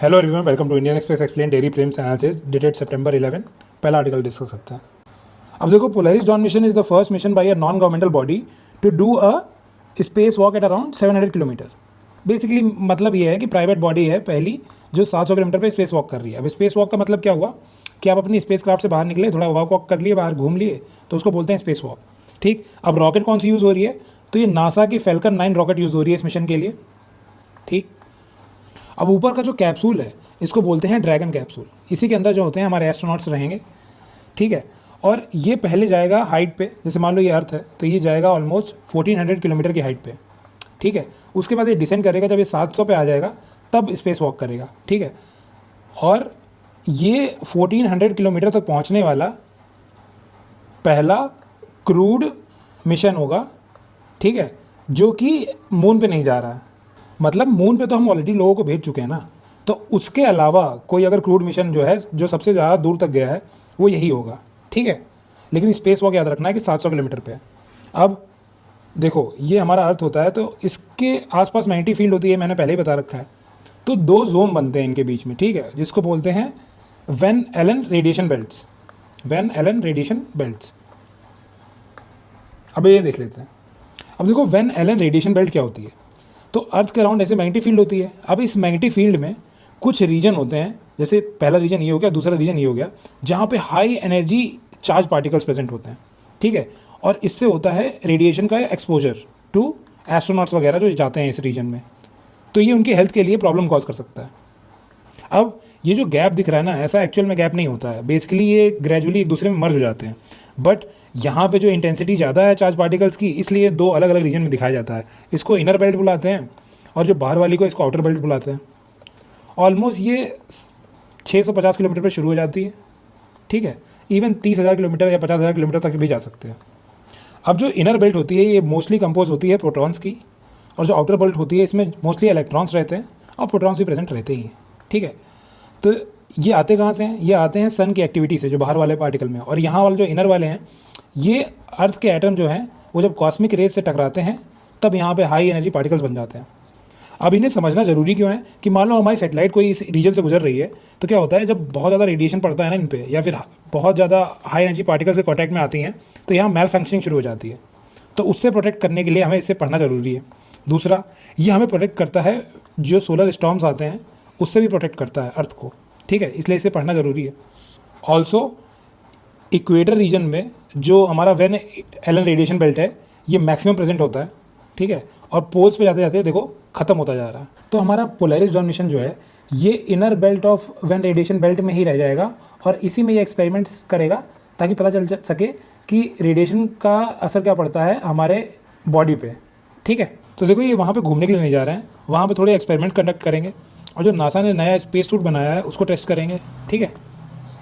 Hello everyone, welcome to Indian Express explained daily prelims analysis dated September 11। पहला article discuss करते हैं। अब देखो, Polaris Dawn mission is the first mission by a non governmental body to do a space walk at around 700 kilometre. Basically मतलब ये है कि private body है पहली जो 700 किलोमीटर पे स्पेस वॉक कर रही है। अब स्पेस वॉक का मतलब क्या हुआ कि आप अपनी स्पेस क्राफ्ट से बाहर निकले, थोड़ा वॉक कर लिए, बाहर घूम लिए, तो उसको बोलते हैं स्पेस वॉक। ठीक, अब रॉकेट कौन सी यूज़ हो रही है? तो ये नासा की फैल्कन 9 रॉकेट यूज़ हो रही है इस मिशन के लिए। ठीक, अब ऊपर का जो कैप्सूल है इसको बोलते हैं ड्रैगन कैप्सूल। इसी के अंदर जो होते हैं हमारे एस्ट्रोनॉट्स रहेंगे। ठीक है, और ये पहले जाएगा हाइट पे, जैसे मान लो ये अर्थ है तो ये जाएगा ऑलमोस्ट 1400 किलोमीटर की हाइट पे। ठीक है, उसके बाद ये डिसेंड करेगा, जब ये 700 पे आ जाएगा तब स्पेस वॉक करेगा। ठीक है, और ये 1400 किलोमीटर तक पहुंचने वाला पहला क्रूड मिशन होगा। ठीक है, जो कि मून पे नहीं जा रहा है। मतलब मून पे तो हम ऑलरेडी लोगों को भेज चुके हैं ना, तो उसके अलावा कोई अगर क्रूड मिशन जो है जो सबसे ज़्यादा दूर तक गया है वो यही होगा। ठीक है, लेकिन स्पेस वॉक याद रखना है कि 700 किलोमीटर पे है। अब देखो, ये हमारा अर्थ होता है तो इसके आसपास मैग्नेटिक फील्ड होती है, मैंने पहले ही बता रखा है। तो दो जोन बनते हैं इनके बीच में। ठीक है, जिसको बोलते हैं Van Allen radiation belts. Van Allen radiation belts, अब ये देख लेते हैं। अब देखो, वैन एलन रेडिएशन बेल्ट क्या होती है? तो अर्थ के अराउंड ऐसे मैग्नेटिक फील्ड होती है। अब इस मैग्नेटिक फील्ड में कुछ रीजन होते हैं, जैसे पहला रीजन ये हो गया, दूसरा रीजन ये हो गया, जहाँ पे high energy charge particles present होते हैं। ठीक है, और इससे होता है रेडिएशन का एक्सपोजर टू एस्ट्रोनॉट्स वगैरह जो जाते हैं इस रीजन में, तो ये उनकी हेल्थ के लिए प्रॉब्लम कॉज कर सकता है। अब ये जो गैप दिख रहा है ना, ऐसा एक्चुअल में गैप नहीं होता है। बेसिकली ये ग्रेजुअली एक दूसरे में मर्ज हो जाते हैं, बट यहाँ पे जो इंटेंसिटी ज़्यादा है चार्ज पार्टिकल्स की, इसलिए दो अलग अलग रीजन में दिखाया जाता है। इसको इनर बेल्ट बुलाते हैं और जो बाहर वाली को इसको आउटर बेल्ट बुलाते हैं। ऑलमोस्ट ये 650 किलोमीटर पर शुरू हो जाती है। ठीक है, इवन 30,000 किलोमीटर या 50,000 किलोमीटर तक भी जा सकते हैं। अब जो इनर बेल्ट होती है ये मोस्टली कंपोज होती है प्रोटॉन्स की, और जो आउटर बेल्ट होती है इसमें मोस्टली इलेक्ट्रॉन्स रहते हैं और प्रोटॉन्स भी प्रेजेंट रहते ही हैं। ठीक है, तो ये आते कहाँ से हैं? ये आते हैं सन की एक्टिविटी से, जो बाहर वाले पार्टिकल में। और यहाँ वाले जो इनर वाले हैं, ये अर्थ के एटम जो हैं वो जब कॉस्मिक रेज से टकराते हैं तब यहाँ पे हाई एनर्जी पार्टिकल्स बन जाते हैं। अब इन्हें समझना जरूरी क्यों है कि मान लो हमारी सैटेलाइट कोई इस रीजन से गुजर रही है, तो क्या होता है जब बहुत ज़्यादा रेडिएशन पड़ता है ना इन पे, या फिर बहुत ज़्यादा हाई एनर्जी पार्टिकल से कॉन्टैक्ट में आती हैं, तो यहाँ मैल फंक्शनिंग शुरू हो जाती है। तो उससे प्रोटेक्ट करने के लिए हमें इससे पढ़ना जरूरी है। दूसरा, ये हमें प्रोटेक्ट करता है, जो सोलर स्टॉर्म्स आते हैं उससे भी प्रोटेक्ट करता है अर्थ को। ठीक है, इसलिए इसे पढ़ना ज़रूरी है। ऑल्सो इक्वेटर रीजन में जो हमारा वैन एलन रेडिएशन बेल्ट है ये मैक्सिमम प्रेजेंट होता है। ठीक है, और पोल्स पे जाते जाते देखो ख़त्म होता जा रहा है। तो हमारा पोलरिस डॉन मिशन जो है ये inner belt of Van radiation belt में ही रह जाएगा, और इसी में ये एक्सपेरिमेंट्स करेगा ताकि पता चल सके कि रेडिएशन का असर क्या पड़ता है हमारे बॉडी पे। ठीक है, तो देखो ये वहाँ पे घूमने के लिए नहीं जा रहे हैं, वहाँ पे थोड़े एक्सपेरिमेंट कंडक्ट करेंगे, और जो नासा ने नया स्पेस सूट बनाया है उसको टेस्ट करेंगे। ठीक है,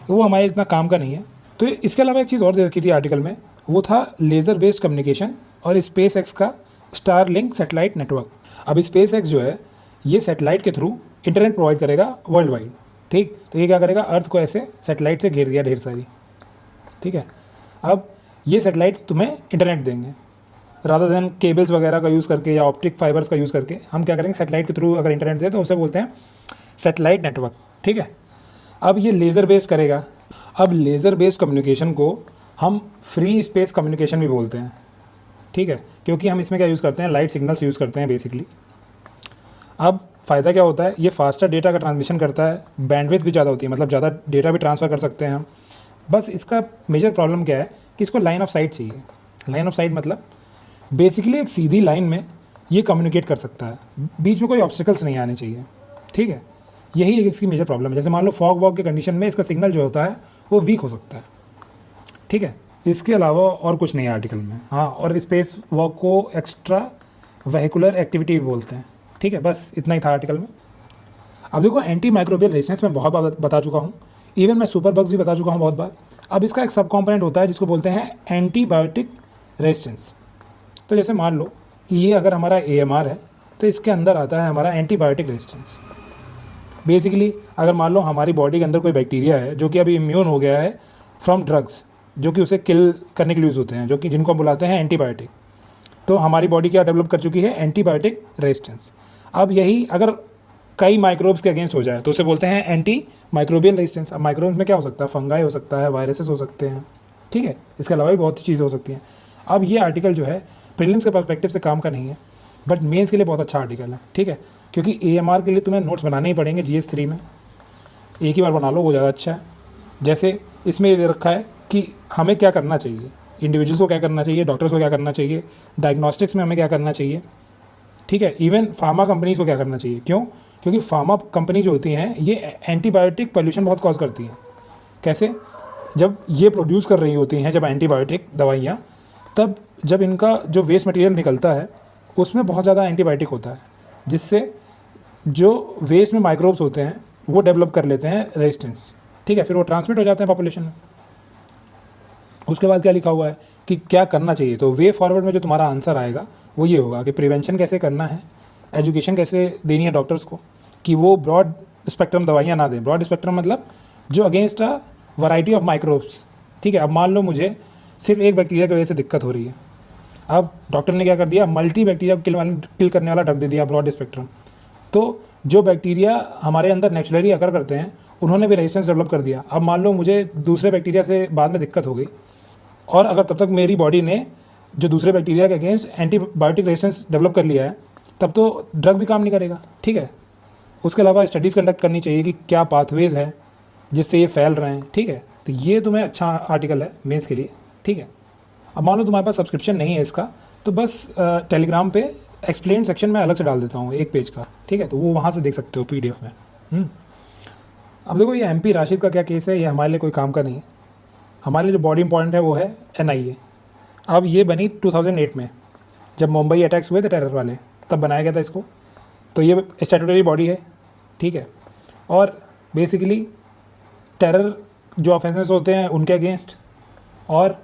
वो हमारे इतना काम का नहीं है। तो इसके अलावा एक चीज़ और दे रखी थी आर्टिकल में, वो था लेज़र बेस्ड कम्युनिकेशन और स्पेस एक्स का स्टारलिंक सैटेलाइट नेटवर्क। अब स्पेस एक्स जो है ये सैटेलाइट के थ्रू इंटरनेट प्रोवाइड करेगा वर्ल्ड वाइड। ठीक, तो ये क्या करेगा, अर्थ को ऐसे सैटेलाइट से घेर दिया ढेर सारी। ठीक है, अब ये सैटेलाइट तुम्हें इंटरनेट देंगे, रादर देन केबल्स वगैरह का यूज़ करके या ऑप्टिक फाइबर्स का यूज़ करके हम क्या करेंगे, सैटेलाइट के थ्रू अगर इंटरनेट दें तो उसे बोलते हैं सैटेलाइट नेटवर्क। ठीक है, अब ये लेज़र बेस्ड करेगा। अब लेज़र बेस्ड कम्युनिकेशन को हम फ्री स्पेस कम्युनिकेशन भी बोलते हैं। ठीक है, क्योंकि हम इसमें क्या यूज़ करते हैं, लाइट सिग्नल्स यूज़ करते हैं बेसिकली। अब फ़ायदा क्या होता है, ये फास्टर डेटा का ट्रांसमिशन करता है, बैंडविड्थ भी ज़्यादा होती है, मतलब ज़्यादा डेटा भी ट्रांसफ़र कर सकते हैं हम। बस इसका मेजर प्रॉब्लम क्या है कि इसको लाइन ऑफ साइट चाहिए। लाइन ऑफ साइट मतलब बेसिकली एक सीधी लाइन में ये कम्युनिकेट कर सकता है, बीच में कोई ऑब्स्टिकल्स नहीं आने चाहिए। ठीक है, यही एक इसकी मेजर प्रॉब्लम है। जैसे मान लो फॉग वॉक के कंडीशन में इसका सिग्नल जो होता है वो वीक हो सकता है। ठीक है, इसके अलावा और कुछ नहीं है आर्टिकल में। हाँ, और स्पेस वॉक को एक्स्ट्रा वेहिकुलर एक्टिविटी भी बोलते हैं। ठीक है, बस इतना ही था आर्टिकल में। अब देखो, एंटी माइक्रोबियल रेजिस्टेंस मैं बहुत बार बता चुका हूँ, इवन मैं सुपर बग्स भी बता चुका हूँ बहुत बार। अब इसका एक सब कॉम्पोनेंट होता है जिसको बोलते हैं एंटीबायोटिक रेजिस्टेंस। तो जैसे मान लो ये अगर हमारा AMR है तो इसके अंदर आता है हमारा एंटीबायोटिक रेजिस्टेंस। बेसिकली अगर मान लो हमारी बॉडी के अंदर कोई बैक्टीरिया है जो कि अभी इम्यून हो गया है फ्रॉम ड्रग्स जो कि उसे किल करने के लिए यूज़ होते हैं, जो कि जिनको हम बुलाते हैं एंटीबायोटिक, तो हमारी बॉडी क्या डेवलप कर चुकी है, एंटीबायोटिक रेजिस्टेंस। अब यही अगर कई माइक्रोब्स के अगेंस्ट हो जाए तो उसे बोलते हैं एंटी माइक्रोबियल रेजिस्टेंस। अब माइक्रोब्स में क्या हो सकता है, फंगाई हो सकता है, वायरसेस हो सकते हैं, ठीक है, इसके अलावा भी बहुत सी चीज़ें हो सकती हैं। अब ये आर्टिकल जो है प्रीलिम्स के पर्सपेक्टिव से काम का नहीं है, बट मेंस के लिए बहुत अच्छा आर्टिकल है, ठीक है, क्योंकि AMR के लिए तुम्हें नोट्स बनाने ही पड़ेंगे GS3 में, एक ही बार बना लो वो ज़्यादा अच्छा है। जैसे इसमें ये दे रखा है कि हमें क्या करना चाहिए, इंडिविजुअल्स को क्या करना चाहिए, डॉक्टर्स को क्या करना चाहिए, डायग्नोस्टिक्स में हमें क्या करना चाहिए, ठीक है, इवन फार्मा कंपनीज को क्या करना चाहिए। क्यों? क्योंकि फार्मा कंपनी जो होती हैं ये एंटीबायोटिक पॉल्यूशन बहुत कॉज करती हैं। कैसे? जब ये प्रोड्यूस कर रही होती हैं जब एंटीबायोटिक दवाइयाँ, तब जब इनका जो वेस्ट मटेरियल निकलता है उसमें बहुत ज़्यादा एंटीबायोटिक होता है, जिससे जो वेस्ट में माइक्रोब्स होते हैं वो डेवलप कर लेते हैं रेजिस्टेंस, ठीक है, फिर वो ट्रांसमिट हो जाते हैं पॉपुलेशन में। उसके बाद क्या लिखा हुआ है कि क्या करना चाहिए, तो वे फॉरवर्ड में जो तुम्हारा आंसर आएगा वो ये होगा कि प्रिवेंशन कैसे करना है, एजुकेशन कैसे देनी है डॉक्टर्स को कि वो ब्रॉड स्पेक्ट्रम दवाइयाँ ना दें। ब्रॉड स्पेक्ट्रम मतलब जो against a variety of microbes, ठीक है। अब मान लो मुझे सिर्फ एक बैक्टीरिया की वजह से दिक्कत हो रही है, अब डॉक्टर ने क्या कर दिया, मल्टी बैक्टीरिया किल करने वाला ड्रग दे दिया, ब्रॉड स्पेक्ट्रम। तो जो बैक्टीरिया हमारे अंदर नेचुरली अकर करते हैं उन्होंने भी रेजिस्टेंस डेवलप कर दिया। अब मान लो मुझे दूसरे बैक्टीरिया से बाद में दिक्कत हो गई, और अगर तब तक मेरी बॉडी ने जो दूसरे बैक्टीरिया के अगेंस्ट एंटीबायोटिक रेजिस्टेंस डेवलप कर लिया है, तब तो ड्रग भी काम नहीं करेगा, ठीक है। उसके अलावा स्टडीज़ कंडक्ट करनी चाहिए कि क्या पाथवेज है जिससे ये फैल रहे हैं, ठीक है। तो ये तुम्हें अच्छा आर्टिकल है मेंस के लिए, ठीक है। अब मान लो तुम्हारे पास सब्सक्रिप्शन नहीं है इसका, तो बस टेलीग्राम पे एक्सप्लेन सेक्शन में अलग से डाल देता हूँ एक पेज का, ठीक है, तो वो वहाँ से देख सकते हो PDF में। अब देखो ये MP राशिद का क्या केस है, ये हमारे लिए कोई काम का नहीं है। हमारे लिए जो बॉडी इंपॉर्टेंट है वो है NIA। अब ये बनी 2008 में, जब मुंबई अटैक्स हुए थे टेरर वाले, तब बनाया गया था इसको। तो ये स्टैट्यूटरी बॉडी है, ठीक है, और बेसिकली टेरर जो ऑफेंसेस होते हैं उनके अगेंस्ट, और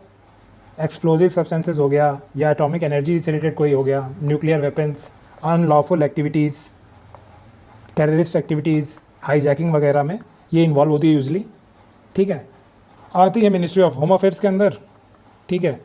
एक्सप्लोजिव सब्सटेंसेस हो गया या एटॉमिक एनर्जी से रिलेटेड कोई हो गया, nuclear weapons, unlawful activities, terrorist activities, hijacking वगैरह में ये इन्वॉल्व होती है यूजली, ठीक है। आती है मिनिस्ट्री ऑफ होम अफेयर्स के अंदर, ठीक है।